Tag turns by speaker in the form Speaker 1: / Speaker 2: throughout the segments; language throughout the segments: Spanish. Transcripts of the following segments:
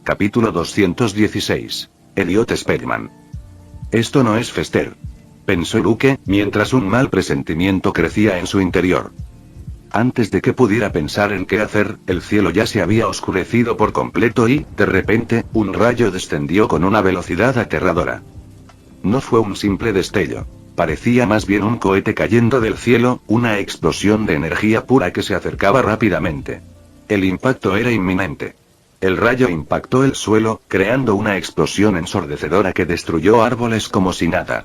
Speaker 1: Capítulo 216. Elliot Spearman. Esto no es Fester, pensó Luke, mientras un mal presentimiento crecía en su interior. Antes de que pudiera pensar en qué hacer, el cielo ya se había oscurecido por completo y, de repente, un rayo descendió con una velocidad aterradora. No fue un simple destello. Parecía más bien un cohete cayendo del cielo, una explosión de energía pura que se acercaba rápidamente. El impacto era inminente. El rayo impactó el suelo, creando una explosión ensordecedora que destruyó árboles como si nada.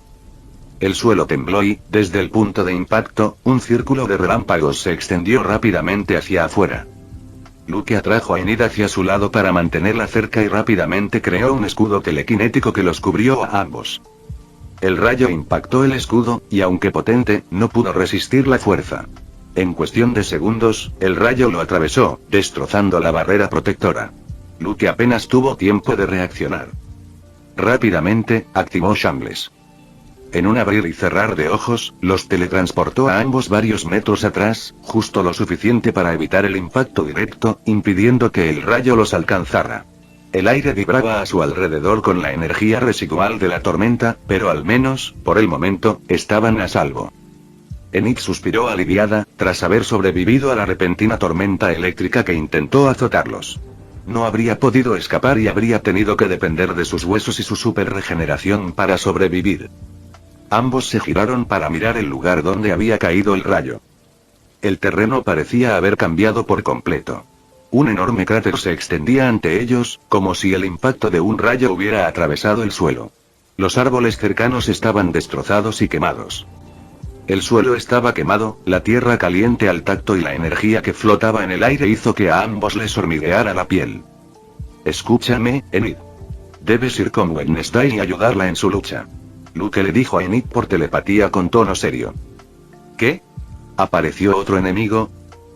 Speaker 1: El suelo tembló y, desde el punto de impacto, un círculo de relámpagos se extendió rápidamente hacia afuera. Luke atrajo a Enid hacia su lado para mantenerla cerca y rápidamente creó un escudo telequinético que los cubrió a ambos. El rayo impactó el escudo, y aunque potente, no pudo resistir la fuerza. En cuestión de segundos, el rayo lo atravesó, destrozando la barrera protectora. Luke apenas tuvo tiempo de reaccionar. Rápidamente, activó Shambles. En un abrir y cerrar de ojos, los teletransportó a ambos varios metros atrás, justo lo suficiente para evitar el impacto directo, impidiendo que el rayo los alcanzara. El aire vibraba a su alrededor con la energía residual de la tormenta, pero al menos, por el momento, estaban a salvo. Enid suspiró aliviada, tras haber sobrevivido a la repentina tormenta eléctrica que intentó azotarlos. No habría podido escapar y habría tenido que depender de sus huesos y su superregeneración para sobrevivir. Ambos se giraron para mirar el lugar donde había caído el rayo. El terreno parecía haber cambiado por completo. Un enorme cráter se extendía ante ellos, como si el impacto de un rayo hubiera atravesado el suelo. Los árboles cercanos estaban destrozados y quemados. El suelo estaba quemado, la tierra caliente al tacto y la energía que flotaba en el aire hizo que a ambos les hormigueara la piel. Escúchame, Enid. Debes ir con Wednesday y ayudarla en su lucha. Luke le dijo a Enid por telepatía con tono serio. ¿Qué? ¿Apareció otro enemigo?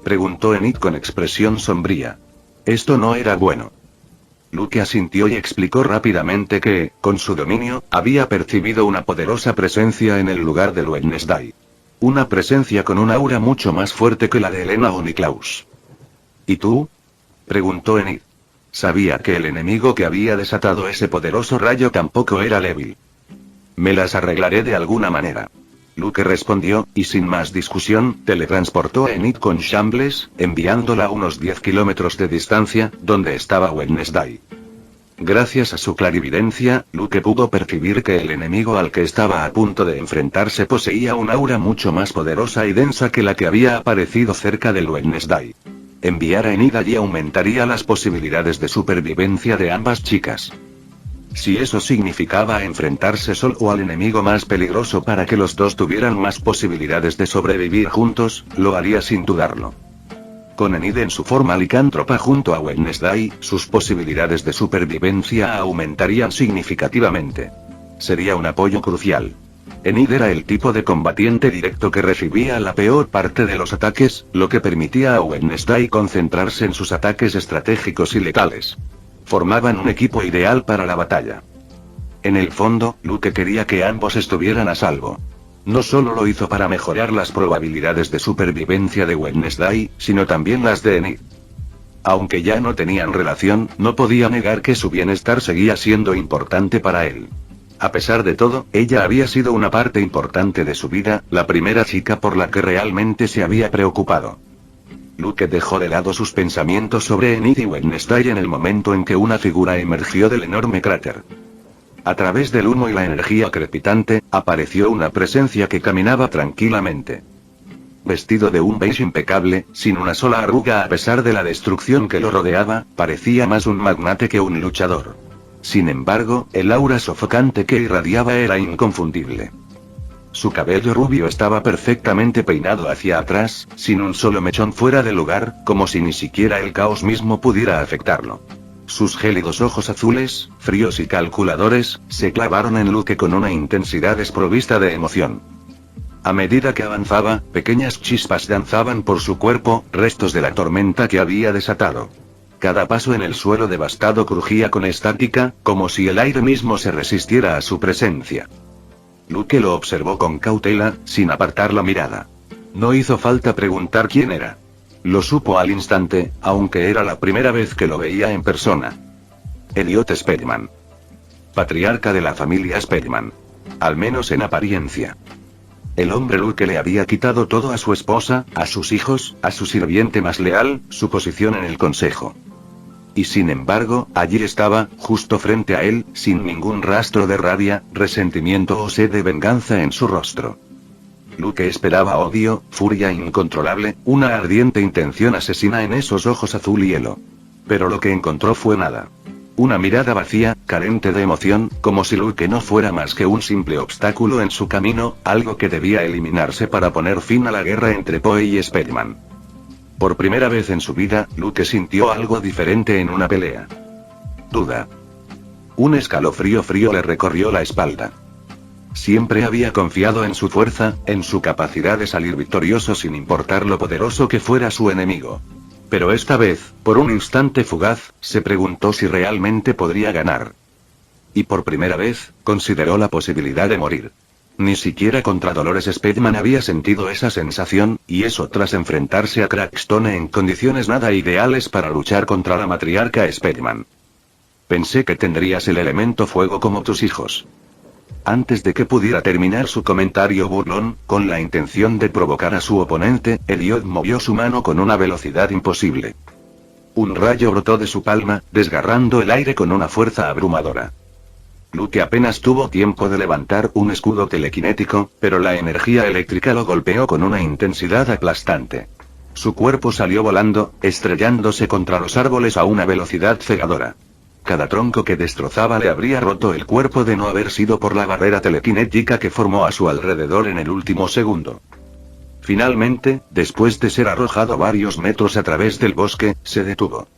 Speaker 1: Preguntó Enid con expresión sombría. Esto no era bueno. Luke asintió y explicó rápidamente que, con su dominio, había percibido una poderosa presencia en el lugar de Wednesday. Una presencia con un aura mucho más fuerte que la de Elena o Niklaus. ¿Y tú? Preguntó Enid. Sabía que el enemigo que había desatado ese poderoso rayo tampoco era débil. Me las arreglaré de alguna manera. Luke respondió, y sin más discusión, teletransportó a Enid con Shambles, enviándola a unos 10 kilómetros de distancia, donde estaba Wednesday. Gracias a su clarividencia, Luke pudo percibir que el enemigo al que estaba a punto de enfrentarse poseía un aura mucho más poderosa y densa que la que había aparecido cerca del Wednesday. Enviar a Enid allí aumentaría las posibilidades de supervivencia de ambas chicas. Si eso significaba enfrentarse solo al enemigo más peligroso para que los dos tuvieran más posibilidades de sobrevivir juntos, lo haría sin dudarlo. Con Enid en su forma licántropa junto a Wednesday, sus posibilidades de supervivencia aumentarían significativamente. Sería un apoyo crucial. Enid era el tipo de combatiente directo que recibía la peor parte de los ataques, lo que permitía a Wednesday concentrarse en sus ataques estratégicos y letales. Formaban un equipo ideal para la batalla. En el fondo, Luke quería que ambos estuvieran a salvo. No solo lo hizo para mejorar las probabilidades de supervivencia de Wednesday, sino también las de Enid. Aunque ya no tenían relación, no podía negar que su bienestar seguía siendo importante para él. A pesar de todo, ella había sido una parte importante de su vida, la primera chica por la que realmente se había preocupado. Luke dejó de lado sus pensamientos sobre Enid y Wednesday en el momento en que una figura emergió del enorme cráter. A través del humo y la energía crepitante, apareció una presencia que caminaba tranquilamente. Vestido de un beige impecable, sin una sola arruga a pesar de la destrucción que lo rodeaba, parecía más un magnate que un luchador. Sin embargo, el aura sofocante que irradiaba era inconfundible. Su cabello rubio estaba perfectamente peinado hacia atrás, sin un solo mechón fuera de lugar, como si ni siquiera el caos mismo pudiera afectarlo. Sus gélidos ojos azules, fríos y calculadores, se clavaron en Luke con una intensidad desprovista de emoción. A medida que avanzaba, pequeñas chispas danzaban por su cuerpo, restos de la tormenta que había desatado. Cada paso en el suelo devastado crujía con estática, como si el aire mismo se resistiera a su presencia. Luke lo observó con cautela, sin apartar la mirada. No hizo falta preguntar quién era. Lo supo al instante, aunque era la primera vez que lo veía en persona. Elliot Spellman. Patriarca de la familia Spellman. Al menos en apariencia. El hombre Luke le había quitado todo a su esposa, a sus hijos, a su sirviente más leal, su posición en el consejo. Y sin embargo, allí estaba, justo frente a él, sin ningún rastro de rabia, resentimiento o sed de venganza en su rostro. Luke esperaba odio, furia incontrolable, una ardiente intención asesina en esos ojos azul hielo. Pero lo que encontró fue nada. Una mirada vacía, carente de emoción, como si Luke no fuera más que un simple obstáculo en su camino, algo que debía eliminarse para poner fin a la guerra entre Poe y Spellman. Por primera vez en su vida, Luke sintió algo diferente en una pelea. Duda. Un escalofrío frío le recorrió la espalda. Siempre había confiado en su fuerza, en su capacidad de salir victorioso sin importar lo poderoso que fuera su enemigo. Pero esta vez, por un instante fugaz, se preguntó si realmente podría ganar. Y por primera vez, consideró la posibilidad de morir. Ni siquiera contra Dolores Spellman había sentido esa sensación, y eso tras enfrentarse a Crackstone en condiciones nada ideales para luchar contra la matriarca Spellman. Pensé que tendrías el elemento fuego como tus hijos. Antes de que pudiera terminar su comentario burlón, con la intención de provocar a su oponente, Elliot movió su mano con una velocidad imposible. Un rayo brotó de su palma, desgarrando el aire con una fuerza abrumadora. Luke apenas tuvo tiempo de levantar un escudo telequinético, pero la energía eléctrica lo golpeó con una intensidad aplastante. Su cuerpo salió volando, estrellándose contra los árboles a una velocidad cegadora. Cada tronco que destrozaba le habría roto el cuerpo de no haber sido por la barrera telequinética que formó a su alrededor en el último segundo. Finalmente, después de ser arrojado varios metros a través del bosque, se detuvo.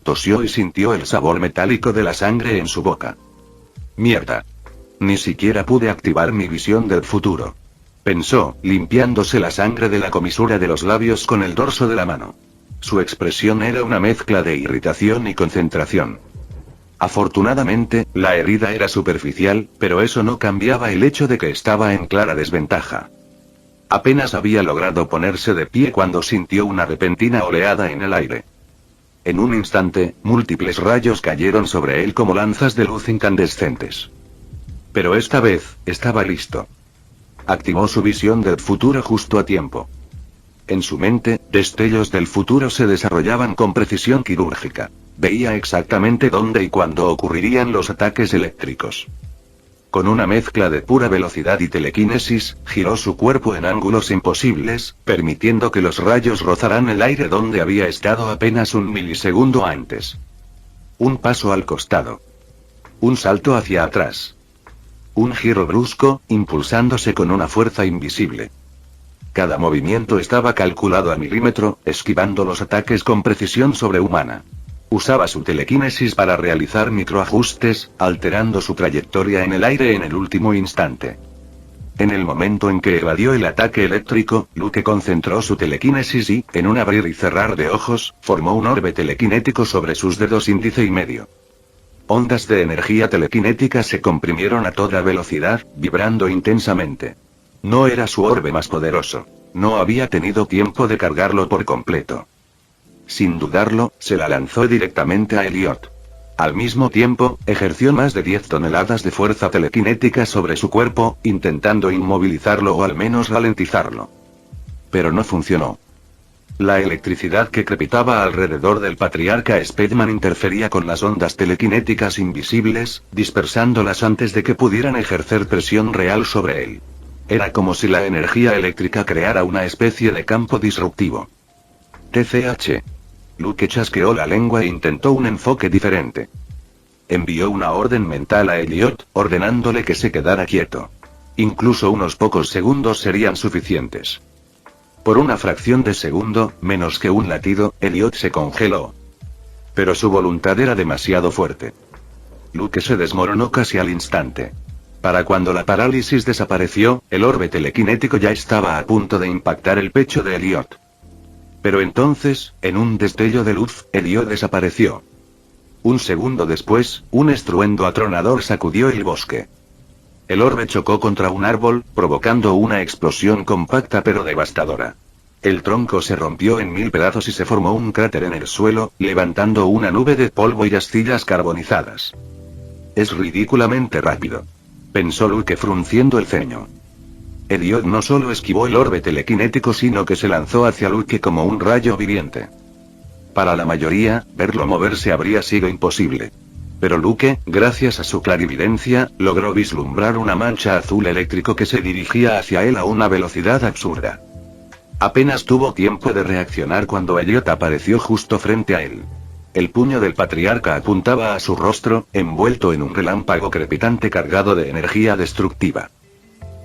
Speaker 1: Tosió y sintió el sabor metálico de la sangre en su boca. Mierda. Ni siquiera pude activar mi visión del futuro. Pensó, limpiándose la sangre de la comisura de los labios con el dorso de la mano. Su expresión era una mezcla de irritación y concentración. Afortunadamente, la herida era superficial, pero eso no cambiaba el hecho de que estaba en clara desventaja. Apenas había logrado ponerse de pie cuando sintió una repentina oleada en el aire. En un instante, múltiples rayos cayeron sobre él como lanzas de luz incandescentes. Pero esta vez, estaba listo. Activó su visión del futuro justo a tiempo. En su mente, destellos del futuro se desarrollaban con precisión quirúrgica. Veía exactamente dónde y cuándo ocurrirían los ataques eléctricos. Con una mezcla de pura velocidad y telequinesis, giró su cuerpo en ángulos imposibles, permitiendo que los rayos rozaran el aire donde había estado apenas un milisegundo antes. Un paso al costado. Un salto hacia atrás. Un giro brusco, impulsándose con una fuerza invisible. Cada movimiento estaba calculado a milímetro, esquivando los ataques con precisión sobrehumana. Usaba su telequinesis para realizar microajustes, alterando su trayectoria en el aire en el último instante. En el momento en que evadió el ataque eléctrico, Luke concentró su telequinesis y, en un abrir y cerrar de ojos, formó un orbe telequinético sobre sus dedos índice y medio. Ondas de energía telequinética se comprimieron a toda velocidad, vibrando intensamente. No era su orbe más poderoso. No había tenido tiempo de cargarlo por completo. Sin dudarlo, se la lanzó directamente a Elliot. Al mismo tiempo, ejerció más de 10 toneladas de fuerza telequinética sobre su cuerpo, intentando inmovilizarlo o al menos ralentizarlo. Pero no funcionó. La electricidad que crepitaba alrededor del patriarca Spellman interfería con las ondas telequinéticas invisibles, dispersándolas antes de que pudieran ejercer presión real sobre él. Era como si la energía eléctrica creara una especie de campo disruptivo. TCH. Luke chasqueó la lengua e intentó un enfoque diferente. Envió una orden mental a Elliot, ordenándole que se quedara quieto. Incluso unos pocos segundos serían suficientes. Por una fracción de segundo, menos que un latido, Elliot se congeló. Pero su voluntad era demasiado fuerte. Luke se desmoronó casi al instante. Para cuando la parálisis desapareció, el orbe telequinético ya estaba a punto de impactar el pecho de Elliot. Pero entonces, en un destello de luz, Elliot desapareció. Un segundo después, un estruendo atronador sacudió el bosque. El orbe chocó contra un árbol, provocando una explosión compacta pero devastadora. El tronco se rompió en 1000 pedazos y se formó un cráter en el suelo, levantando una nube de polvo y astillas carbonizadas. Es ridículamente rápido, pensó Luke frunciendo el ceño. Elliot no solo esquivó el orbe telequinético, sino que se lanzó hacia Luke como un rayo viviente. Para la mayoría, verlo moverse habría sido imposible. Pero Luke, gracias a su clarividencia, logró vislumbrar una mancha azul eléctrico que se dirigía hacia él a una velocidad absurda. Apenas tuvo tiempo de reaccionar cuando Elliot apareció justo frente a él. El puño del patriarca apuntaba a su rostro, envuelto en un relámpago crepitante cargado de energía destructiva.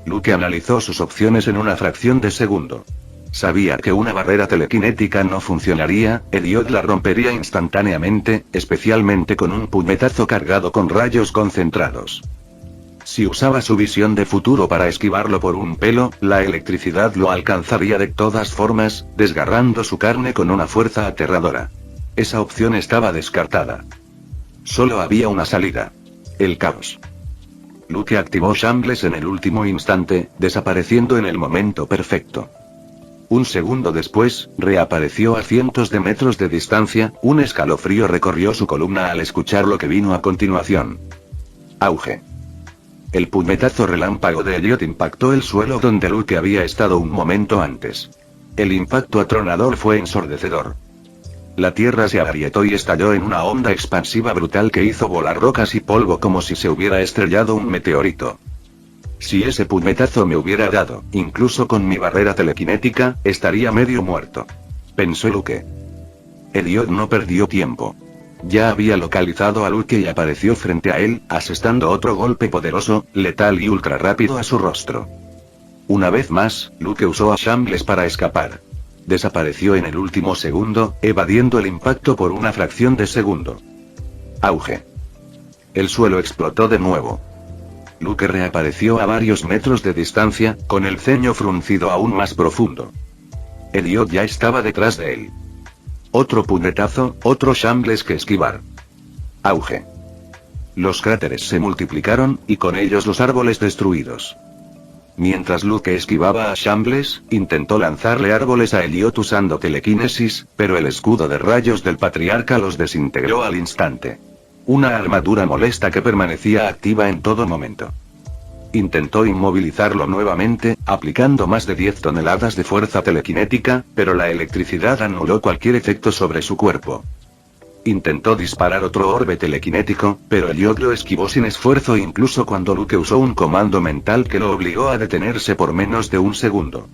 Speaker 1: Luke analizó sus opciones en una fracción de segundo. Sabía que una barrera telequinética no funcionaría, Elliot la rompería instantáneamente, especialmente con un puñetazo cargado con rayos concentrados. Si usaba su visión de futuro para esquivarlo por un pelo, la electricidad lo alcanzaría de todas formas, desgarrando su carne con una fuerza aterradora. Esa opción estaba descartada. Solo había una salida: el caos. Luke activó Shambles en el último instante, desapareciendo en el momento perfecto. Un segundo después, reapareció a cientos de metros de distancia. Un escalofrío recorrió su columna al escuchar lo que vino a continuación. Auge. El puñetazo relámpago de Elliot impactó el suelo donde Luke había estado un momento antes. El impacto atronador fue ensordecedor. La tierra se agrietó y estalló en una onda expansiva brutal que hizo volar rocas y polvo como si se hubiera estrellado un meteorito. Si ese puñetazo me hubiera dado, incluso con mi barrera telequinética, estaría medio muerto, pensó Luke. Elliot no perdió tiempo. Ya había localizado a Luke y apareció frente a él, asestando otro golpe poderoso, letal y ultra rápido a su rostro. Una vez más, Luke usó a Shambles para escapar. Desapareció en el último segundo, evadiendo el impacto por una fracción de segundo. Auge. El suelo explotó de nuevo. Luke reapareció a varios metros de distancia, con el ceño fruncido aún más profundo. Elliot ya estaba detrás de él. Otro puñetazo, otro Shambles que esquivar. Auge. Los cráteres se multiplicaron, y con ellos los árboles destruidos. Mientras Luke esquivaba a Shambles, intentó lanzarle árboles a Elliot usando telequinesis, pero el escudo de rayos del patriarca los desintegró al instante. Una armadura molesta que permanecía activa en todo momento. Intentó inmovilizarlo nuevamente, aplicando más de 10 toneladas de fuerza telequinética, pero la electricidad anuló cualquier efecto sobre su cuerpo. Intentó disparar otro orbe telequinético, pero Elliot lo esquivó sin esfuerzo incluso cuando Luke usó un comando mental que lo obligó a detenerse por menos de un segundo.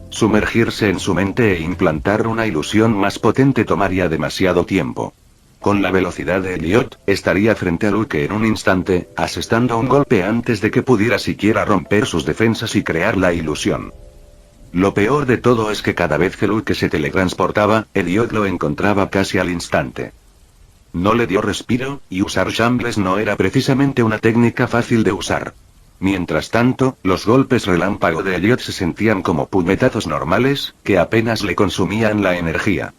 Speaker 1: Sumergirse en su mente e implantar una ilusión más potente tomaría demasiado tiempo. Con la velocidad de Elliot, estaría frente a Luke en un instante, asestando un golpe antes de que pudiera siquiera romper sus defensas y crear la ilusión. Lo peor de todo es que cada vez que Luke se teletransportaba, Elliot lo encontraba casi al instante. No le dio respiro, y usar Shambles no era precisamente una técnica fácil de usar. Mientras tanto, los golpes relámpago de Elliot se sentían como puñetazos normales, que apenas le consumían la energía.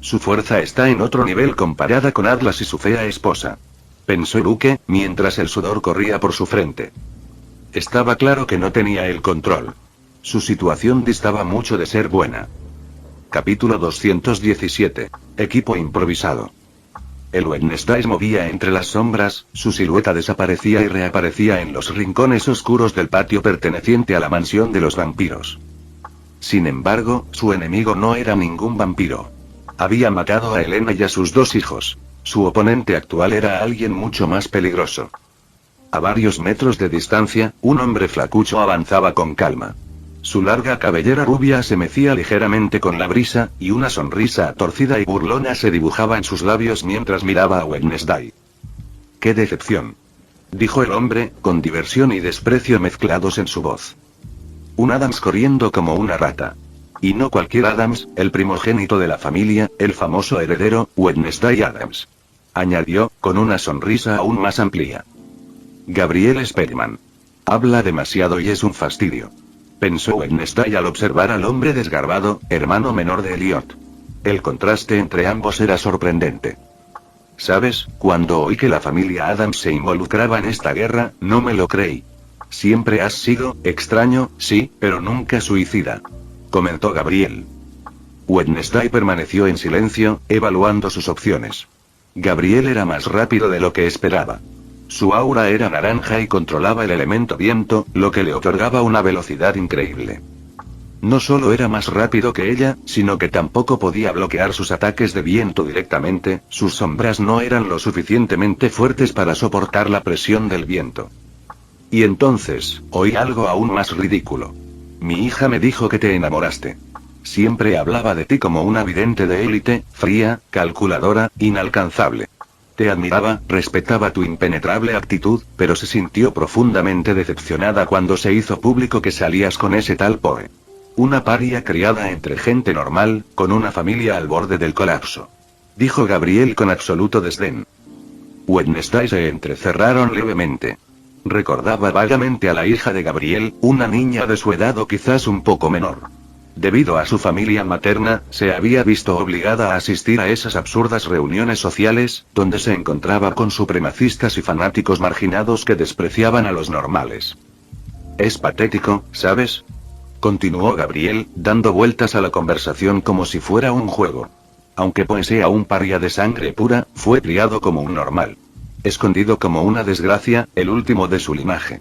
Speaker 1: Su fuerza está en otro nivel comparada con Atlas y su fea esposa, pensó Luke, mientras el sudor corría por su frente. Estaba claro que no tenía el control. Su situación distaba mucho de ser buena. Capítulo 217. Equipo improvisado. El Wednesday movía entre las sombras, su silueta desaparecía y reaparecía en los rincones oscuros del patio perteneciente a la mansión de los vampiros. Sin embargo, su enemigo no era ningún vampiro. Había matado a Elena y a sus 2 hijos. Su oponente actual era alguien mucho más peligroso. A varios metros de distancia, un hombre flacucho avanzaba con calma. Su larga cabellera rubia se mecía ligeramente con la brisa, y una sonrisa torcida y burlona se dibujaba en sus labios mientras miraba a Wednesday. ¡Qué decepción!, dijo el hombre, con diversión y desprecio mezclados en su voz. Un Adams corriendo como una rata. Y no cualquier Adams, el primogénito de la familia, el famoso heredero, Wednesday Adams. Añadió, con una sonrisa aún más amplia. Gabriel Spearman. Habla demasiado y es un fastidio, pensó Wednesday al observar al hombre desgarbado, hermano menor de Elliot. El contraste entre ambos era sorprendente. ¿Sabes? Cuando oí que la familia Adams se involucraba en esta guerra, no me lo creí. Siempre has sido extraño, sí, pero nunca suicida. comentó Gabriel. Wednesday permaneció en silencio, evaluando sus opciones. Gabriel era más rápido de lo que esperaba. Su aura era naranja y controlaba el elemento viento, lo que le otorgaba una velocidad increíble. No solo era más rápido que ella, sino que tampoco podía bloquear sus ataques de viento directamente, sus sombras no eran lo suficientemente fuertes para soportar la presión del viento. Y entonces, oí algo aún más ridículo. Mi hija me dijo que te enamoraste. Siempre hablaba de ti como una vidente de élite, fría, calculadora, inalcanzable. Te admiraba, respetaba tu impenetrable actitud, pero se sintió profundamente decepcionada cuando se hizo público que salías con ese tal Poe. Una paria criada entre gente normal, con una familia al borde del colapso. Dijo Gabriel con absoluto desdén. Wednesday se entrecerraron levemente. Recordaba vagamente a la hija de Gabriel, una niña de su edad o quizás un poco menor. Debido a su familia materna, se había visto obligada a asistir a esas absurdas reuniones sociales, donde se encontraba con supremacistas y fanáticos marginados que despreciaban a los normales. Es patético, ¿sabes? Continuó Gabriel, dando vueltas a la conversación como si fuera un juego. Aunque Poe sea un paria de sangre pura, fue criado como un normal. Escondido como una desgracia, el último de su linaje.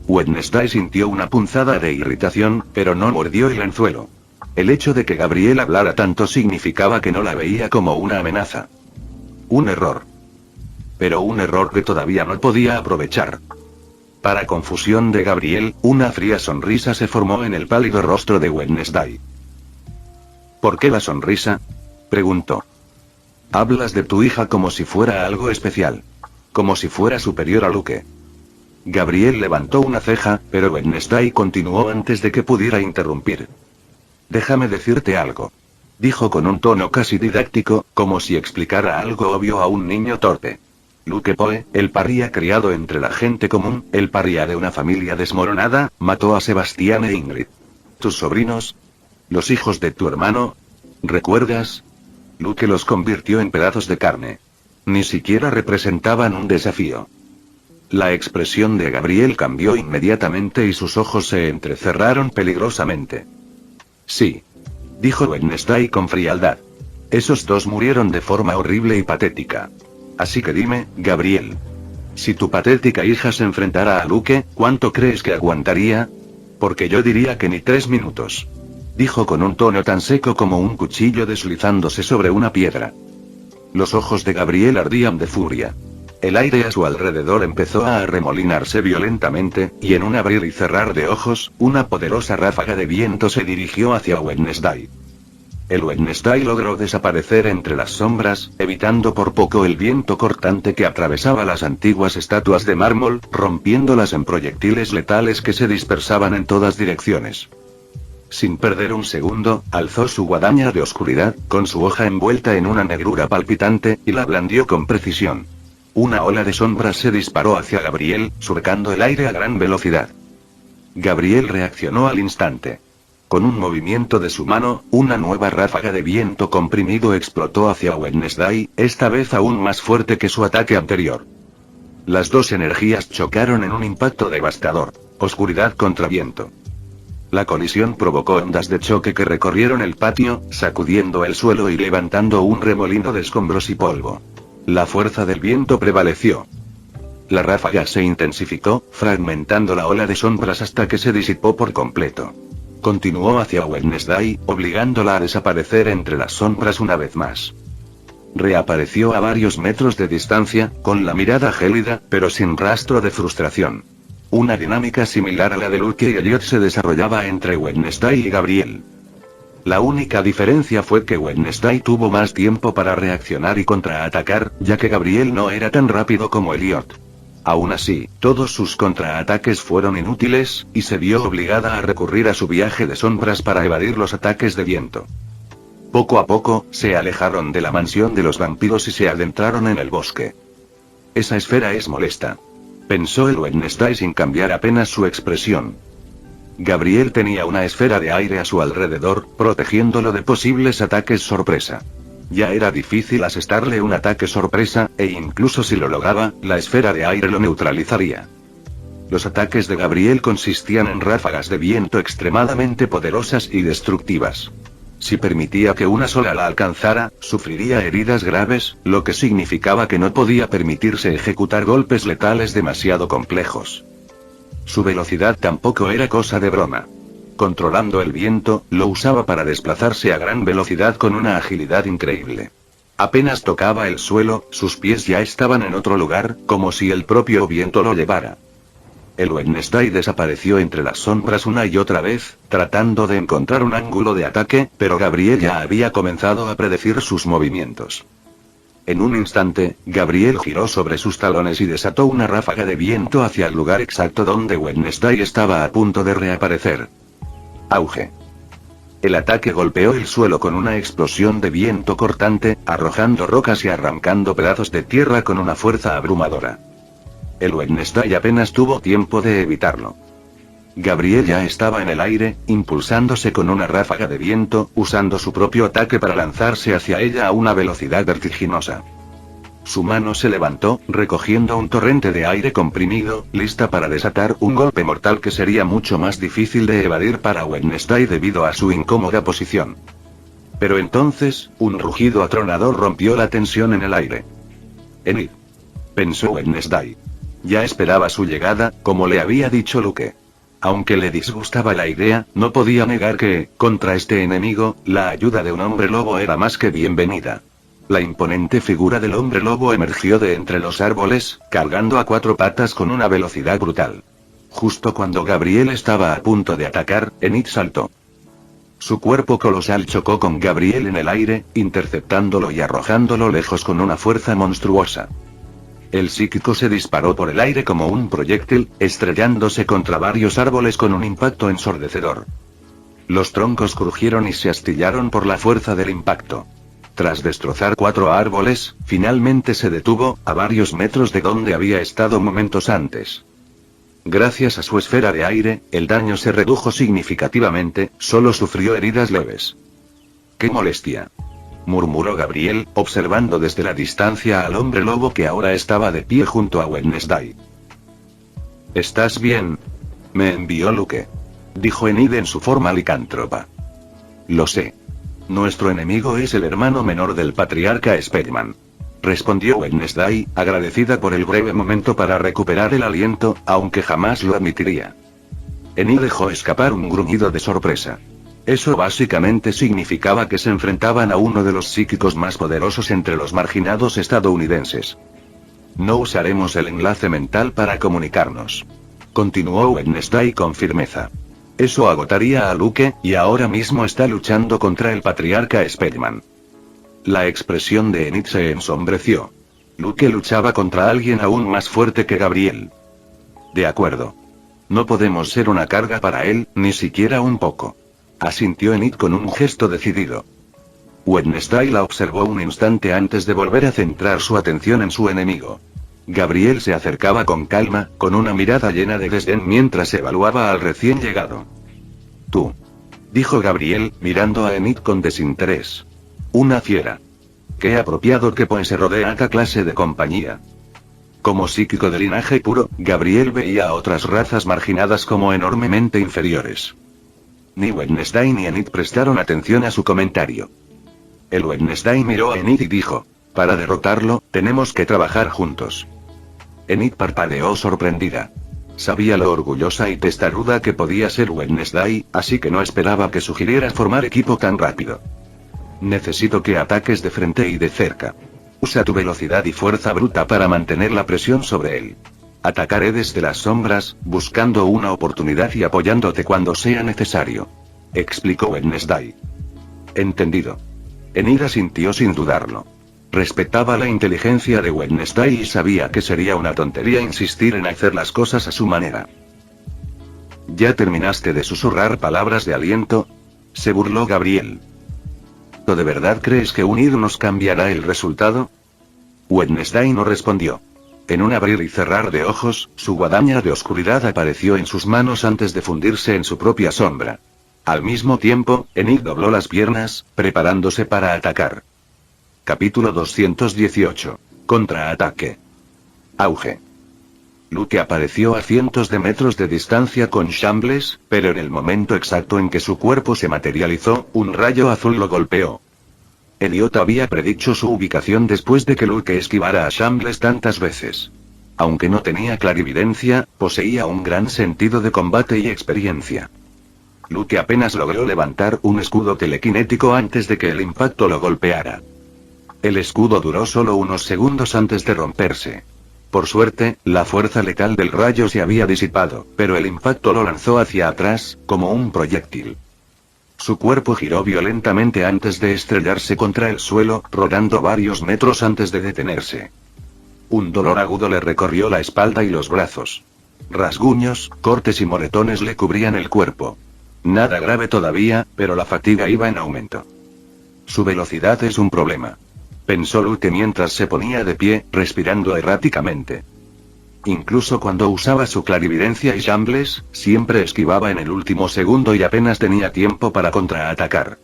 Speaker 1: Wednesday sintió una punzada de irritación, pero no mordió el anzuelo. El hecho de que Gabriel hablara tanto significaba que no la veía como una amenaza. Un error. Pero un error que todavía no podía aprovechar. Para confusión de Gabriel, una fría sonrisa se formó en el pálido rostro de Wednesday. ¿Por qué la sonrisa?, preguntó. Hablas de tu hija como si fuera algo especial. Como si fuera superior a Luke. Gabriel levantó una ceja, pero Wednesday continuó antes de que pudiera interrumpir. Déjame decirte algo. Dijo con un tono casi didáctico, como si explicara algo obvio a un niño torpe. Luke Poe, el paria criado entre la gente común, el paria de una familia desmoronada, mató a Sebastián e Ingrid. ¿Tus sobrinos? ¿Los hijos de tu hermano? ¿Recuerdas? Luke los convirtió en pedazos de carne. Ni siquiera representaban un desafío. La expresión de Gabriel cambió inmediatamente y sus ojos se entrecerraron peligrosamente. Sí. Dijo Wednesday con frialdad. Esos dos murieron de forma horrible y patética. Así que dime, Gabriel. Si tu patética hija se enfrentara a Luke, ¿cuánto crees que aguantaría? Porque yo diría que ni 3 minutos. Dijo con un tono tan seco como un cuchillo deslizándose sobre una piedra. Los ojos de Gabriel ardían de furia. El aire a su alrededor empezó a arremolinarse violentamente, y en un abrir y cerrar de ojos, una poderosa ráfaga de viento se dirigió hacia Wednesday. El Wednesday logró desaparecer entre las sombras, evitando por poco el viento cortante que atravesaba las antiguas estatuas de mármol, rompiéndolas en proyectiles letales que se dispersaban en todas direcciones. Sin perder un segundo, alzó su guadaña de oscuridad, con su hoja envuelta en una negrura palpitante, y la blandió con precisión. Una ola de sombras se disparó hacia Gabriel, surcando el aire a gran velocidad. Gabriel reaccionó al instante. Con un movimiento de su mano, una nueva ráfaga de viento comprimido explotó hacia Wednesday, esta vez aún más fuerte que su ataque anterior. Las dos energías chocaron en un impacto devastador. Oscuridad contra viento. La colisión provocó ondas de choque que recorrieron el patio, sacudiendo el suelo y levantando un remolino de escombros y polvo. La fuerza del viento prevaleció. La ráfaga se intensificó, fragmentando la ola de sombras hasta que se disipó por completo. Continuó hacia Wednesday, obligándola a desaparecer entre las sombras una vez más. Reapareció a varios metros de distancia, con la mirada gélida, pero sin rastro de frustración. Una dinámica similar a la de Luke y Elliot se desarrollaba entre Wednesday y Gabriel. La única diferencia fue que Wednesday tuvo más tiempo para reaccionar y contraatacar, ya que Gabriel no era tan rápido como Elliot. Aún así, todos sus contraataques fueron inútiles, y se vio obligada a recurrir a su viaje de sombras para evadir los ataques de viento. Poco a poco, se alejaron de la mansión de los vampiros y se adentraron en el bosque. Esa esfera es molesta. Pensó el Wednesday sin cambiar apenas su expresión. Gabriel tenía una esfera de aire a su alrededor, protegiéndolo de posibles ataques sorpresa. Ya era difícil asestarle un ataque sorpresa, e incluso si lo lograba, la esfera de aire lo neutralizaría. Los ataques de Gabriel consistían en ráfagas de viento extremadamente poderosas y destructivas. Si permitía que una sola la alcanzara, sufriría heridas graves, lo que significaba que no podía permitirse ejecutar golpes letales demasiado complejos. Su velocidad tampoco era cosa de broma. Controlando el viento, lo usaba para desplazarse a gran velocidad con una agilidad increíble. Apenas tocaba el suelo, sus pies ya estaban en otro lugar, como si el propio viento lo llevara. El Wednesday desapareció entre las sombras una y otra vez, tratando de encontrar un ángulo de ataque, pero Gabriel ya había comenzado a predecir sus movimientos. En un instante, Gabriel giró sobre sus talones y desató una ráfaga de viento hacia el lugar exacto donde Wednesday estaba a punto de reaparecer. Auge. El ataque golpeó el suelo con una explosión de viento cortante, arrojando rocas y arrancando pedazos de tierra con una fuerza abrumadora. El Wednesday apenas tuvo tiempo de evitarlo. Gabriel ya estaba en el aire, impulsándose con una ráfaga de viento, usando su propio ataque para lanzarse hacia ella a una velocidad vertiginosa. Su mano se levantó, recogiendo un torrente de aire comprimido, lista para desatar un golpe mortal que sería mucho más difícil de evadir para Wednesday debido a su incómoda posición. Pero entonces, un rugido atronador rompió la tensión en el aire. Enid, pensó Wednesday. Ya esperaba su llegada, como le había dicho Luke. Aunque le disgustaba la idea, no podía negar que, contra este enemigo, la ayuda de un hombre lobo era más que bienvenida. La imponente figura del hombre lobo emergió de entre los árboles, cargando a 4 patas con una velocidad brutal. Justo cuando Gabriel estaba a punto de atacar, Enid saltó. Su cuerpo colosal chocó con Gabriel en el aire, interceptándolo y arrojándolo lejos con una fuerza monstruosa. El psíquico se disparó por el aire como un proyectil, estrellándose contra varios árboles con un impacto ensordecedor. Los troncos crujieron y se astillaron por la fuerza del impacto. Tras destrozar 4 árboles, finalmente se detuvo, a varios metros de donde había estado momentos antes. Gracias a su esfera de aire, el daño se redujo significativamente, solo sufrió heridas leves. ¡Qué molestia!, murmuró Gabriel, observando desde la distancia al hombre lobo que ahora estaba de pie junto a Wednesday. ¿Estás bien? Me envió Luke, dijo Enid en su forma licántropa. Lo sé. Nuestro enemigo es el hermano menor del patriarca Spellman, respondió Wednesday, agradecida por el breve momento para recuperar el aliento, aunque jamás lo admitiría. Enid dejó escapar un gruñido de sorpresa. Eso básicamente significaba que se enfrentaban a uno de los psíquicos más poderosos entre los marginados estadounidenses. No usaremos el enlace mental para comunicarnos, continuó Wednesday con firmeza. Eso agotaría a Luke, y ahora mismo está luchando contra el patriarca Spellman. La expresión de Enid se ensombreció. Luke luchaba contra alguien aún más fuerte que Gabriel. De acuerdo. No podemos ser una carga para él, ni siquiera un poco, asintió Enid con un gesto decidido. Wednesday la observó un instante antes de volver a centrar su atención en su enemigo. Gabriel se acercaba con calma, con una mirada llena de desdén mientras evaluaba al recién llegado. Tú, dijo Gabriel, mirando a Enid con desinterés. Una fiera. Qué apropiado que Poe se rodea a esta clase de compañía. Como psíquico de linaje puro, Gabriel veía a otras razas marginadas como enormemente inferiores. Ni Wednesday ni Enid prestaron atención a su comentario. El Wednesday miró a Enid y dijo: para derrotarlo, tenemos que trabajar juntos. Enid parpadeó sorprendida. Sabía lo orgullosa y testaruda que podía ser Wednesday, así que no esperaba que sugiriera formar equipo tan rápido. Necesito que ataques de frente y de cerca. Usa tu velocidad y fuerza bruta para mantener la presión sobre él. Atacaré desde las sombras, buscando una oportunidad y apoyándote cuando sea necesario, explicó Wednesday. Entendido. Enid asintió sin dudarlo. Respetaba la inteligencia de Wednesday y sabía que sería una tontería insistir en hacer las cosas a su manera. ¿Ya terminaste de susurrar palabras de aliento?, se burló Gabriel. ¿De verdad crees que unirnos cambiará el resultado? Wednesday no respondió. En un abrir y cerrar de ojos, su guadaña de oscuridad apareció en sus manos antes de fundirse en su propia sombra. Al mismo tiempo, Enid dobló las piernas, preparándose para atacar. Capítulo 218. Contraataque. Auge. Luke apareció a cientos de metros de distancia con Shambles, pero en el momento exacto en que su cuerpo se materializó, un rayo azul lo golpeó. Elliot había predicho su ubicación después de que Luke esquivara a Shambles tantas veces. Aunque no tenía clarividencia, poseía un gran sentido de combate y experiencia. Luke apenas logró levantar un escudo telequinético antes de que el impacto lo golpeara. El escudo duró solo unos segundos antes de romperse. Por suerte, la fuerza letal del rayo se había disipado, pero el impacto lo lanzó hacia atrás, como un proyectil. Su cuerpo giró violentamente antes de estrellarse contra el suelo, rodando varios metros antes de detenerse. Un dolor agudo le recorrió la espalda y los brazos. Rasguños, cortes y moretones le cubrían el cuerpo. Nada grave todavía, pero la fatiga iba en aumento. Su velocidad es un problema, pensó Luke mientras se ponía de pie, respirando erráticamente. Incluso cuando usaba su clarividencia y Shambles, siempre esquivaba en el último segundo y apenas tenía tiempo para contraatacar.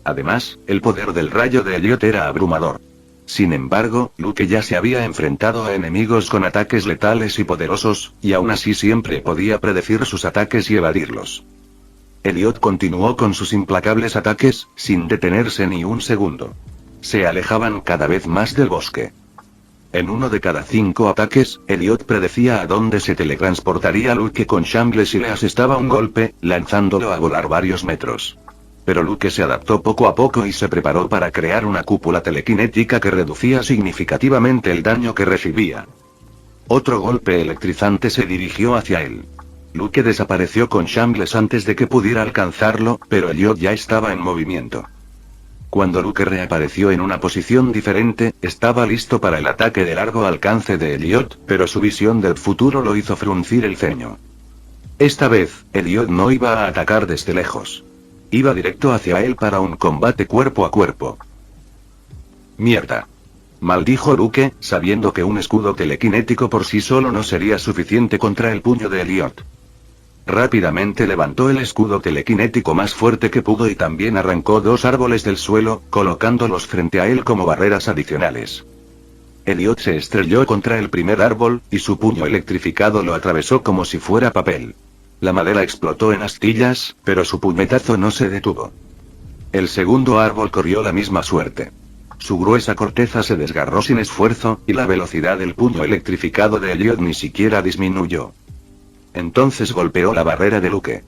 Speaker 1: Además, el poder del rayo de Elliot era abrumador. Sin embargo, Luke ya se había enfrentado a enemigos con ataques letales y poderosos, y aún así siempre podía predecir sus ataques y evadirlos. Elliot continuó con sus implacables ataques, sin detenerse ni un segundo. Se alejaban cada vez más del bosque. En uno de cada 5 ataques, Elliot predecía a dónde se teletransportaría Luke con Shambles y le asestaba un golpe, lanzándolo a volar varios metros. Pero Luke se adaptó poco a poco y se preparó para crear una cúpula telequinética que reducía significativamente el daño que recibía. Otro golpe electrizante se dirigió hacia él. Luke desapareció con Shambles antes de que pudiera alcanzarlo, pero Elliot ya estaba en movimiento. Cuando Luke reapareció en una posición diferente, estaba listo para el ataque de largo alcance de Elliot, pero su visión del futuro lo hizo fruncir el ceño. Esta vez, Elliot no iba a atacar desde lejos. Iba directo hacia él para un combate cuerpo a cuerpo. «Mierda», maldijo Luke, sabiendo que un escudo telequinético por sí solo no sería suficiente contra el puño de Elliot. Rápidamente levantó el escudo telequinético más fuerte que pudo y también arrancó 2 árboles del suelo, colocándolos frente a él como barreras adicionales. Elliot se estrelló contra el primer árbol, y su puño electrificado lo atravesó como si fuera papel. La madera explotó en astillas, pero su puñetazo no se detuvo. El segundo árbol corrió la misma suerte. Su gruesa corteza se desgarró sin esfuerzo, y la velocidad del puño electrificado de Elliot ni siquiera disminuyó. Entonces golpeó la barrera de Luke.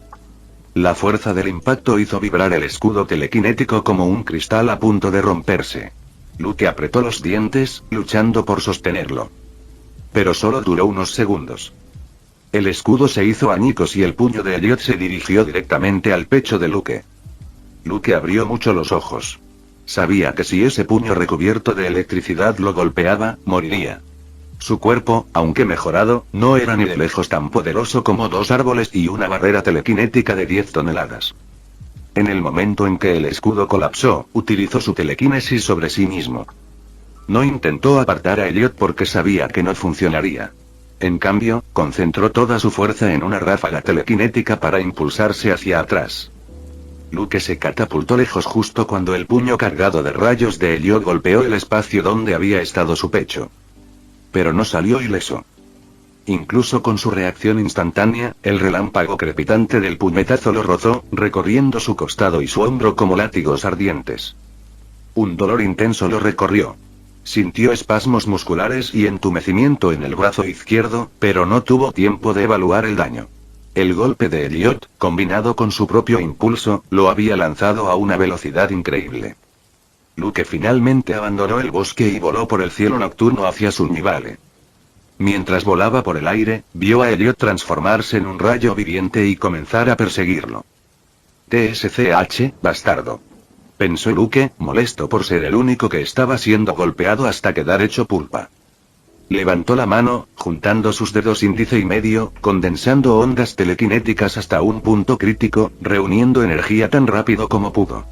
Speaker 1: La fuerza del impacto hizo vibrar el escudo telequinético como un cristal a punto de romperse. Luke apretó los dientes, luchando por sostenerlo. Pero solo duró unos segundos. El escudo se hizo añicos y el puño de Elliot se dirigió directamente al pecho de Luke. Luke abrió mucho los ojos. Sabía que si ese puño recubierto de electricidad lo golpeaba, moriría. Su cuerpo, aunque mejorado, no era ni de lejos tan poderoso como 2 árboles y una barrera telequinética de 10 toneladas. En el momento en que el escudo colapsó, utilizó su telequinesis sobre sí mismo. No intentó apartar a Elliot porque sabía que no funcionaría. En cambio, concentró toda su fuerza en una ráfaga telequinética para impulsarse hacia atrás. Luke se catapultó lejos justo cuando el puño cargado de rayos de Elliot golpeó el espacio donde había estado su pecho. Pero no salió ileso. Incluso con su reacción instantánea, el relámpago crepitante del puñetazo lo rozó, recorriendo su costado y su hombro como látigos ardientes. Un dolor intenso lo recorrió. Sintió espasmos musculares y entumecimiento en el brazo izquierdo, pero no tuvo tiempo de evaluar el daño. El golpe de Elliot, combinado con su propio impulso, lo había lanzado a una velocidad increíble. Luke finalmente abandonó el bosque y voló por el cielo nocturno hacia Sunnyvale. Mientras volaba por el aire, vio a Elliot transformarse en un rayo viviente y comenzar a perseguirlo. TSCH, bastardo, pensó Luke, molesto por ser el único que estaba siendo golpeado hasta quedar hecho pulpa. Levantó la mano, juntando sus dedos índice y medio, condensando ondas telequinéticas hasta un punto crítico, reuniendo energía tan rápido como pudo.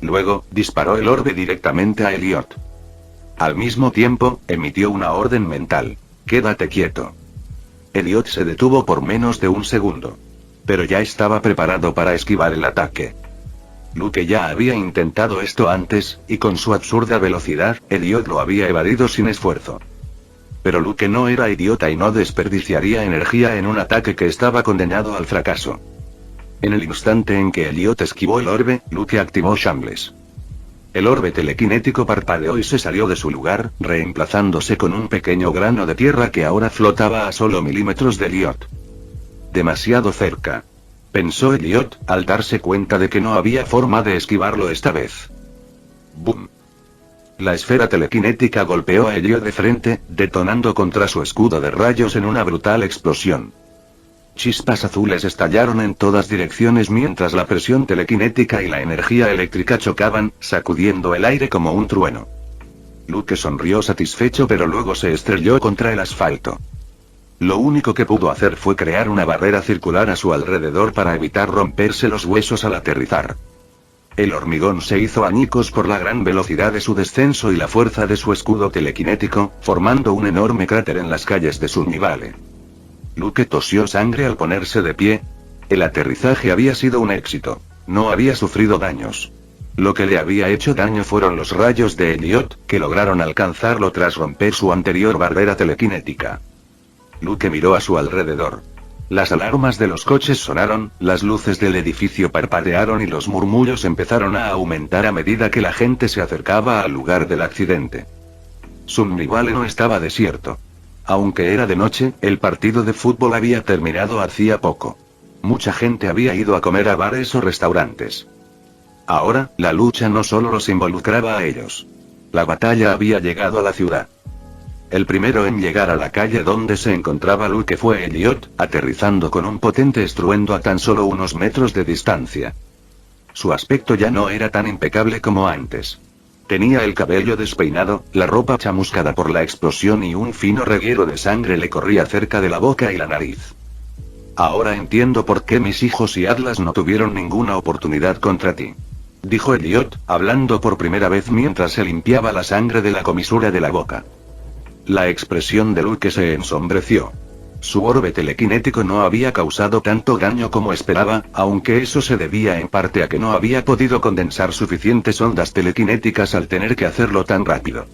Speaker 1: Luego, disparó el orbe directamente a Elliot. Al mismo tiempo, emitió una orden mental. «Quédate quieto». Elliot se detuvo por menos de un segundo. Pero ya estaba preparado para esquivar el ataque. Luke ya había intentado esto antes, y con su absurda velocidad, Elliot lo había evadido sin esfuerzo. Pero Luke no era idiota y no desperdiciaría energía en un ataque que estaba condenado al fracaso. En el instante en que Elliot esquivó el orbe, Luke activó Shambles. El orbe telequinético parpadeó y se salió de su lugar, reemplazándose con un pequeño grano de tierra que ahora flotaba a solo milímetros de Elliot. Demasiado cerca, pensó Elliot, al darse cuenta de que no había forma de esquivarlo esta vez. ¡Bum! La esfera telequinética golpeó a Elliot de frente, detonando contra su escudo de rayos en una brutal explosión. Chispas azules estallaron en todas direcciones mientras la presión telequinética y la energía eléctrica chocaban, sacudiendo el aire como un trueno. Luke sonrió satisfecho pero luego se estrelló contra el asfalto. Lo único que pudo hacer fue crear una barrera circular a su alrededor para evitar romperse los huesos al aterrizar. El hormigón se hizo añicos por la gran velocidad de su descenso y la fuerza de su escudo telequinético, formando un enorme cráter en las calles de Sunny Valley. Luke tosió sangre al ponerse de pie. El aterrizaje había sido un éxito. No había sufrido daños. Lo que le había hecho daño fueron los rayos de Elliot, que lograron alcanzarlo tras romper su anterior barrera telequinética. Luke miró a su alrededor. Las alarmas de los coches sonaron, las luces del edificio parpadearon y los murmullos empezaron a aumentar a medida que la gente se acercaba al lugar del accidente. Sunny Valley no estaba desierto. Aunque era de noche, el partido de fútbol había terminado hacía poco. Mucha gente había ido a comer a bares o restaurantes. Ahora, la lucha no solo los involucraba a ellos. La batalla había llegado a la ciudad. El primero en llegar a la calle donde se encontraba Luke fue Elliot, aterrizando con un potente estruendo a tan solo unos metros de distancia. Su aspecto ya no era tan impecable como antes. Tenía el cabello despeinado, la ropa chamuscada por la explosión y un fino reguero de sangre le corría cerca de la boca y la nariz. Ahora entiendo por qué mis hijos y Atlas no tuvieron ninguna oportunidad contra ti, dijo Elliot, hablando por primera vez mientras se limpiaba la sangre de la comisura de la boca. La expresión de Luke se ensombreció. Su orbe telequinético no había causado tanto daño como esperaba, aunque eso se debía en parte a que no había podido condensar suficientes ondas telequinéticas al tener que hacerlo tan rápido.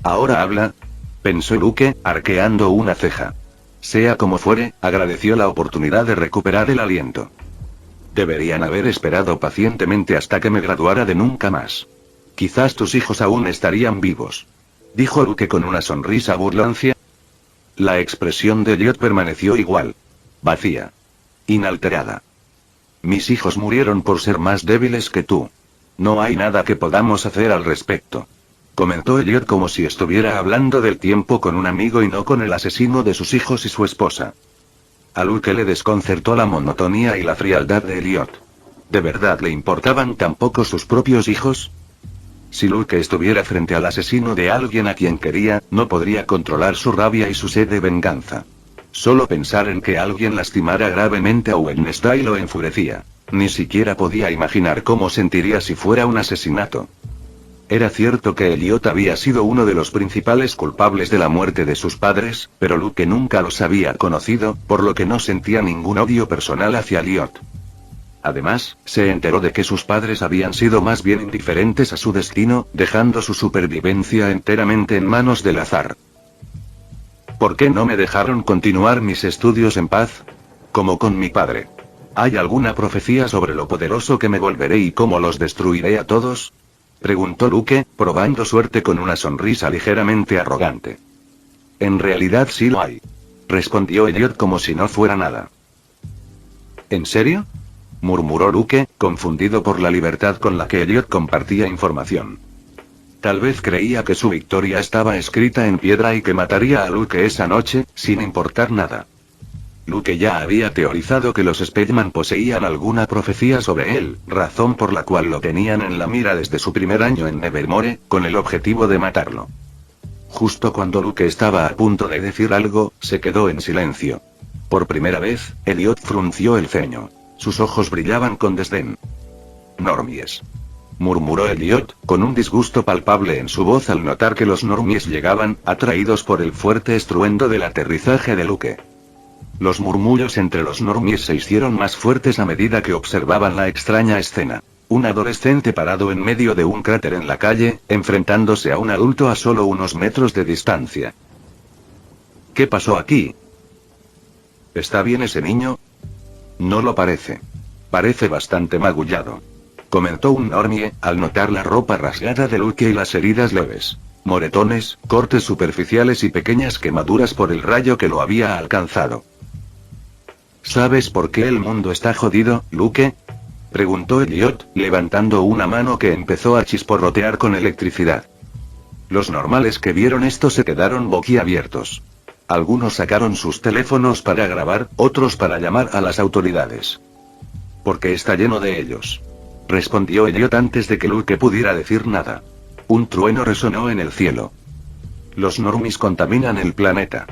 Speaker 1: Ahora habla, pensó Luke, arqueando una ceja. Sea como fuere, agradeció la oportunidad de recuperar el aliento. Deberían haber esperado pacientemente hasta que me graduara de nunca más. Quizás tus hijos aún estarían vivos, dijo Luke con una sonrisa burlancia. La expresión de Elliot permaneció igual. Vacía. Inalterada. Mis hijos murieron por ser más débiles que tú. No hay nada que podamos hacer al respecto, comentó Elliot como si estuviera hablando del tiempo con un amigo y no con el asesino de sus hijos y su esposa. A Luke le desconcertó la monotonía y la frialdad de Elliot. ¿De verdad le importaban tan poco sus propios hijos? Si Luke estuviera frente al asesino de alguien a quien quería, no podría controlar su rabia y su sed de venganza. Solo pensar en que alguien lastimara gravemente a Wednesday lo enfurecía. Ni siquiera podía imaginar cómo sentiría si fuera un asesinato. Era cierto que Elliot había sido uno de los principales culpables de la muerte de sus padres, pero Luke nunca los había conocido, por lo que no sentía ningún odio personal hacia Elliot. Además, se enteró de que sus padres habían sido más bien indiferentes a su destino, dejando su supervivencia enteramente en manos del azar. ¿Por qué no me dejaron continuar mis estudios en paz? Como con mi padre. ¿Hay alguna profecía sobre lo poderoso que me volveré y cómo los destruiré a todos?, preguntó Luke, probando suerte con una sonrisa ligeramente arrogante. En realidad sí lo hay, respondió Elliot como si no fuera nada. ¿En serio?, murmuró Luke, confundido por la libertad con la que Elliot compartía información. Tal vez creía que su victoria estaba escrita en piedra y que mataría a Luke esa noche, sin importar nada. Luke ya había teorizado que los Spellman poseían alguna profecía sobre él, razón por la cual lo tenían en la mira desde su primer año en Nevermore, con el objetivo de matarlo. Justo cuando Luke estaba a punto de decir algo, se quedó en silencio. Por primera vez, Elliot frunció el ceño. Sus ojos brillaban con desdén. Normies, murmuró Elliot, con un disgusto palpable en su voz al notar que los normies llegaban, atraídos por el fuerte estruendo del aterrizaje de Luke. Los murmullos entre los normies se hicieron más fuertes a medida que observaban la extraña escena. Un adolescente parado en medio de un cráter en la calle, enfrentándose a un adulto a solo unos metros de distancia. ¿Qué pasó aquí? ¿Está bien ese niño? No lo parece. Parece bastante magullado. Comentó un normie, al notar la ropa rasgada de Luke y las heridas leves. Moretones, cortes superficiales y pequeñas quemaduras por el rayo que lo había alcanzado. ¿Sabes por qué el mundo está jodido, Luke? Preguntó Elliot, levantando una mano que empezó a chisporrotear con electricidad. Los normales que vieron esto se quedaron boquiabiertos. Algunos sacaron sus teléfonos para grabar, otros para llamar a las autoridades. Porque está lleno de ellos. Respondió Elliot antes de que Luke pudiera decir nada. Un trueno resonó en el cielo. Los normies contaminan el planeta.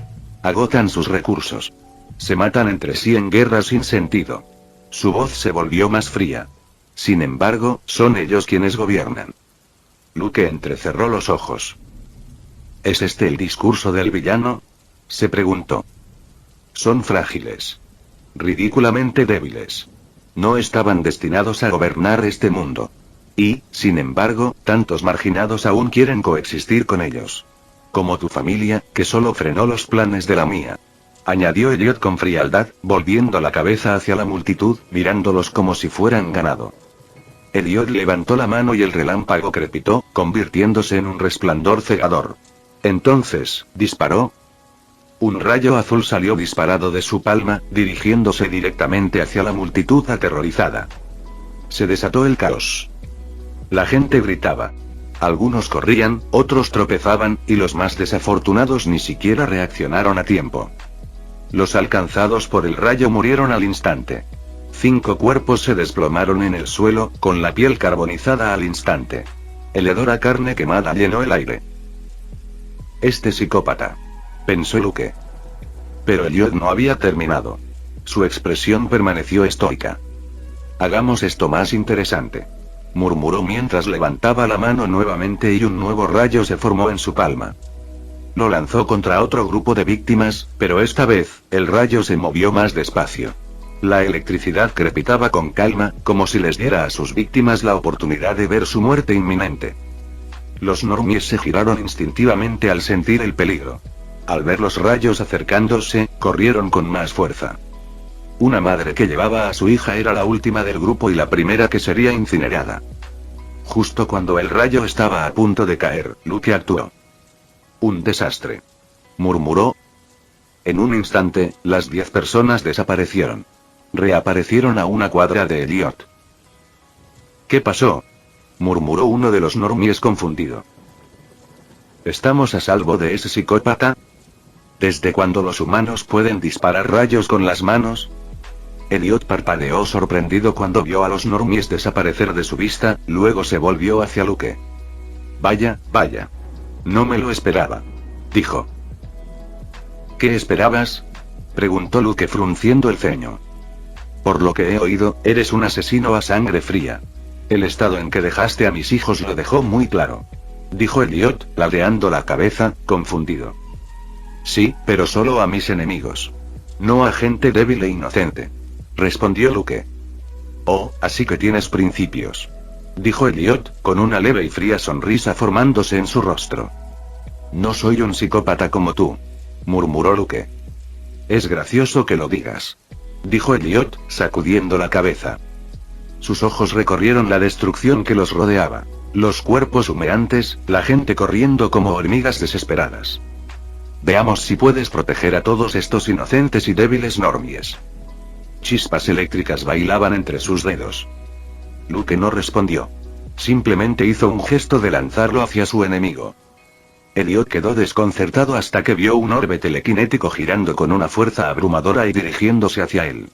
Speaker 1: Agotan sus recursos. Se matan entre sí en guerras sin sentido. Su voz se volvió más fría. Sin embargo, son ellos quienes gobiernan. Luke entrecerró los ojos. ¿Es este el discurso del villano? Se preguntó. Son frágiles. Ridículamente débiles. No estaban destinados a gobernar este mundo. Y, sin embargo, tantos marginados aún quieren coexistir con ellos. Como tu familia, que solo frenó los planes de la mía. Añadió Elliot con frialdad, volviendo la cabeza hacia la multitud, mirándolos como si fueran ganado. Elliot levantó la mano y el relámpago crepitó, convirtiéndose en un resplandor cegador. Entonces, disparó. Un rayo azul salió disparado de su palma, dirigiéndose directamente hacia la multitud aterrorizada. Se desató el caos. La gente gritaba. Algunos corrían, otros tropezaban, y los más desafortunados ni siquiera reaccionaron a tiempo. Los alcanzados por el rayo murieron al instante. 5 cuerpos se desplomaron en el suelo, con la piel carbonizada al instante. El hedor a carne quemada llenó el aire. Este psicópata. Pensó Luke. Pero Elliot no había terminado. Su expresión permaneció estoica. Hagamos esto más interesante. Murmuró mientras levantaba la mano nuevamente y un nuevo rayo se formó en su palma. Lo lanzó contra otro grupo de víctimas, pero esta vez, el rayo se movió más despacio. La electricidad crepitaba con calma, como si les diera a sus víctimas la oportunidad de ver su muerte inminente. Los normies se giraron instintivamente al sentir el peligro. Al ver los rayos acercándose, corrieron con más fuerza. Una madre que llevaba a su hija era la última del grupo y la primera que sería incinerada. Justo cuando el rayo estaba a punto de caer, Luke actuó. Un desastre. Murmuró. En un instante, las 10 personas desaparecieron. Reaparecieron a una cuadra de Elliot. ¿Qué pasó? Murmuró uno de los normies confundido. ¿Estamos a salvo de ese psicópata? ¿Desde cuándo los humanos pueden disparar rayos con las manos? Elliot parpadeó sorprendido cuando vio a los normies desaparecer de su vista, luego se volvió hacia Luke. Vaya, vaya. No me lo esperaba. Dijo. ¿Qué esperabas? Preguntó Luke frunciendo el ceño. Por lo que he oído, eres un asesino a sangre fría. El estado en que dejaste a mis hijos lo dejó muy claro. Dijo Elliot, ladeando la cabeza, confundido. Sí, pero solo a mis enemigos. No a gente débil e inocente. Respondió Luke. Oh, así que tienes principios. Dijo Elliot, con una leve y fría sonrisa formándose en su rostro. No soy un psicópata como tú. Murmuró Luke. Es gracioso que lo digas. Dijo Elliot, sacudiendo la cabeza. Sus ojos recorrieron la destrucción que los rodeaba. Los cuerpos humeantes, la gente corriendo como hormigas desesperadas. Veamos si puedes proteger a todos estos inocentes y débiles normies. Chispas eléctricas bailaban entre sus dedos. Luke no respondió. Simplemente hizo un gesto de lanzarlo hacia su enemigo. Elliot quedó desconcertado hasta que vio un orbe telequinético girando con una fuerza abrumadora y dirigiéndose hacia él.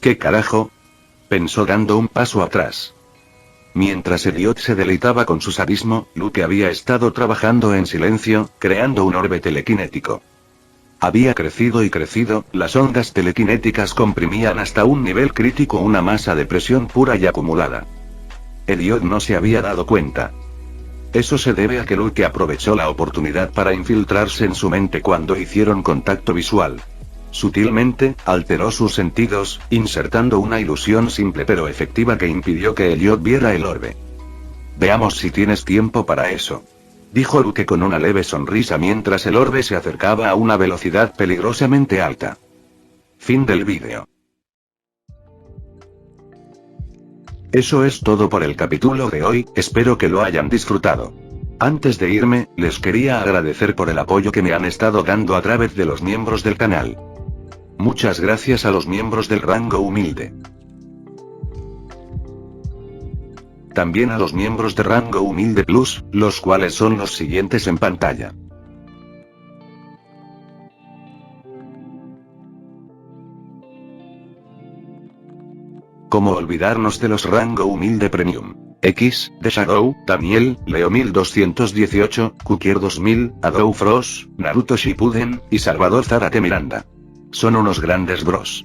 Speaker 1: ¿Qué carajo? Pensó dando un paso atrás. Mientras Elliot se deleitaba con su sadismo, Luke había estado trabajando en silencio, creando un orbe telequinético. Había crecido y crecido, las ondas telequinéticas comprimían hasta un nivel crítico una masa de presión pura y acumulada. Elliot no se había dado cuenta. Eso se debe a que Luke aprovechó la oportunidad para infiltrarse en su mente cuando hicieron contacto visual. Sutilmente, alteró sus sentidos, insertando una ilusión simple pero efectiva que impidió que Elliot viera el orbe. Veamos si tienes tiempo para eso. dijo Luke con una leve sonrisa mientras el orbe se acercaba a una velocidad peligrosamente alta. Fin del vídeo. Eso es todo por el capítulo de hoy, espero que lo hayan disfrutado. Antes de irme, les quería agradecer por el apoyo que me han estado dando a través de los miembros del canal. Muchas gracias a los miembros del rango humilde. También a los miembros de rango humilde plus, los cuales son los siguientes en pantalla. ¿Cómo olvidarnos de los rango humilde premium? X, The Shadow, Daniel, Leo 1218, Kukier 2000, Adou Frost, Naruto Shippuden, y Salvador Zárate Miranda. Son unos grandes bros.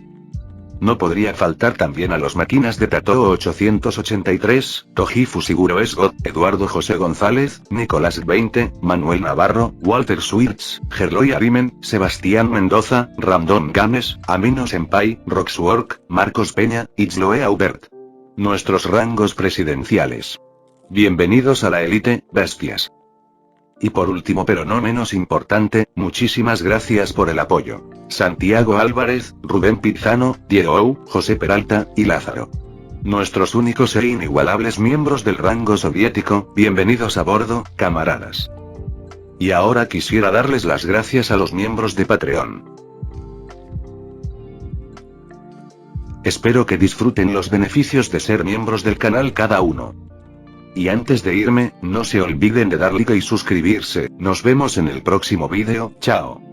Speaker 1: No podría faltar también a los máquinas de Tatoo 883, Toji Fusiguro Esgot, Eduardo José González, Nicolás 20, Manuel Navarro, Walter Schwartz, Gerloy Arimen, Sebastián Mendoza, Random Games, Amino Senpai, Roxwork, Marcos Peña, Itzloe Aubert. Nuestros rangos presidenciales. Bienvenidos a la élite, bestias. Y por último pero no menos importante, muchísimas gracias por el apoyo. Santiago Álvarez, Rubén Pizano, Diego, José Peralta, y Lázaro. Nuestros únicos e inigualables miembros del rango soviético, bienvenidos a bordo, camaradas. Y ahora quisiera darles las gracias a los miembros de Patreon. Espero que disfruten los beneficios de ser miembros del canal cada uno. Y antes de irme, no se olviden de dar like y suscribirse, nos vemos en el próximo vídeo, chao.